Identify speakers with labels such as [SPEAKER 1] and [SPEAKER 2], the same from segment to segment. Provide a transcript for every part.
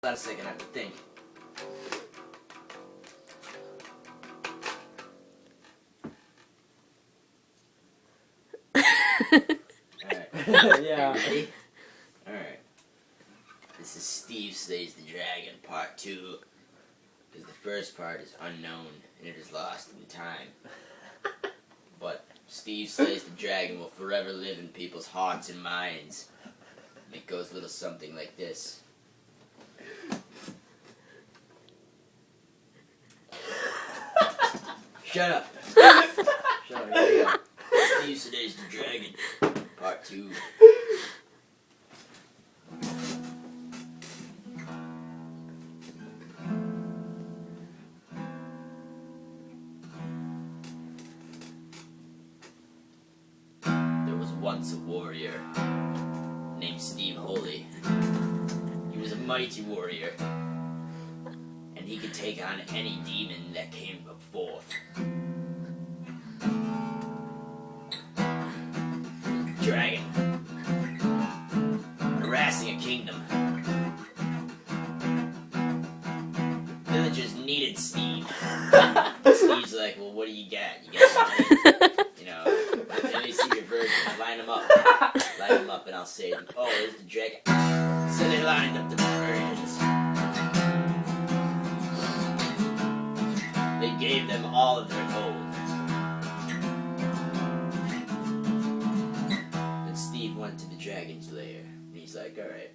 [SPEAKER 1] Hold on a second, I have to think. Alright.
[SPEAKER 2] Yeah.
[SPEAKER 1] Ready? Alright. This is Steve Slays the Dragon, part 2. Because the first part is unknown, and it is lost in time. But Steve Slays the Dragon will forever live in people's hearts and minds. And it goes a little something like this. Shut up! Shut up, here we go. Steve Slays the Dragon, part 2. Once a warrior named Steve Holy. He was a mighty warrior, and he could take on any demon that came forth. Dragon, harassing a kingdom. Villagers needed Steve. Steve's like, well, what do you got? You got money? You know, let me see your virgins. Line them up. Line them up and I'll say, oh, there's the dragon. So they lined up the virgins. They gave them all of their gold. Then Steve went to the dragon's lair. And he's like, alright.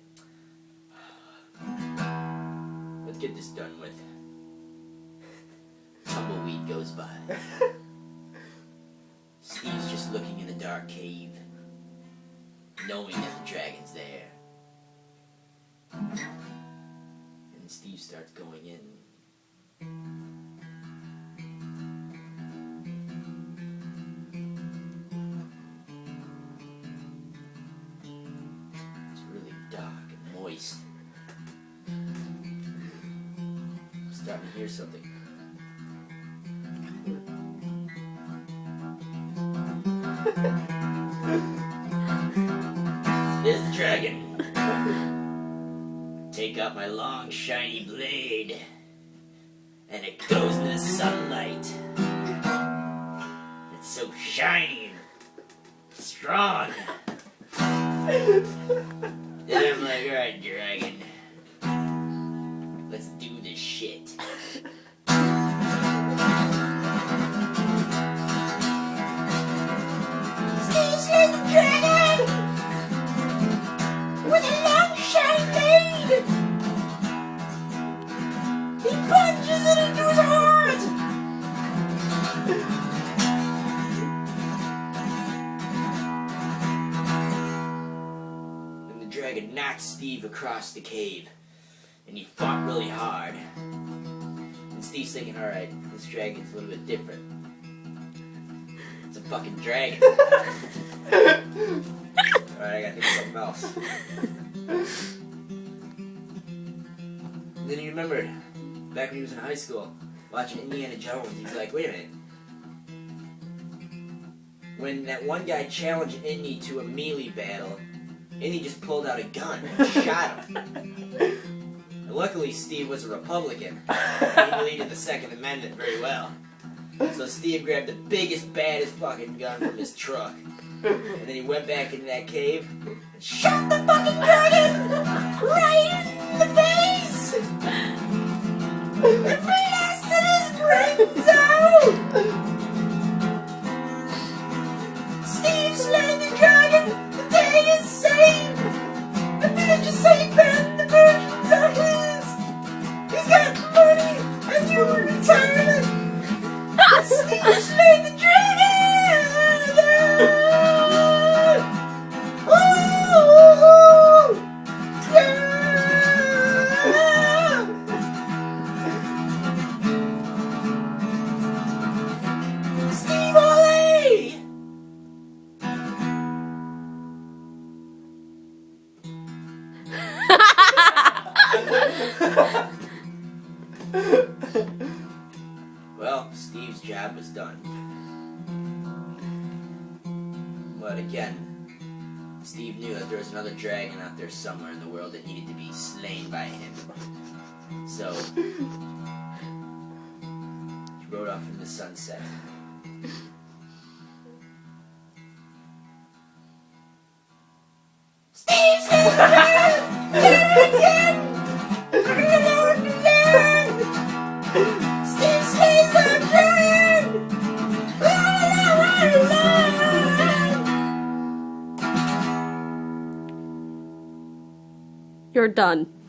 [SPEAKER 1] Let's get this done with. Tumbleweed goes by. Steve's just looking in the dark cave, knowing that the dragon's there. And Steve starts going in. It's really dark and moist. I'm starting to hear something. There's the dragon. Take out my long shiny blade, and it goes in the sunlight. It's so shiny and strong. Then I'm like, alright, dragon, let's do this shit.
[SPEAKER 3] Dragon! With a long shiny blade! He punches it into his heart!
[SPEAKER 1] And the dragon knocked Steve across the cave, and he fought really hard. And Steve's thinking, alright, this dragon's a little bit different. It's a fucking dragon. Alright, I gotta think of something else. And then he remembered, back when he was in high school, watching Indiana Jones, he's like, wait a minute. When that one guy challenged Indy to a melee battle, Indy just pulled out a gun and shot him. And luckily, Steve was a Republican. He believed in the Second Amendment very well. So Steve grabbed the biggest, baddest fucking gun from his truck. And then he went back into that cave and
[SPEAKER 3] Shot the fucking dragon! Right in the face! And blasted his brains out! Steve slayed the dragon! The day is saved! The village is safe and the virgins are his! He's got money and you will return! Steve slayed the dragon! Ooh, yeah! Steve Ollie!
[SPEAKER 1] well, Steve's job was done. But again, Steve knew that there was another dragon out there somewhere in the world that needed to be slain by him. So he rode off in the sunset.
[SPEAKER 3] Steve slays the dragon! Again! Steve slays the dragon!
[SPEAKER 2] You're done.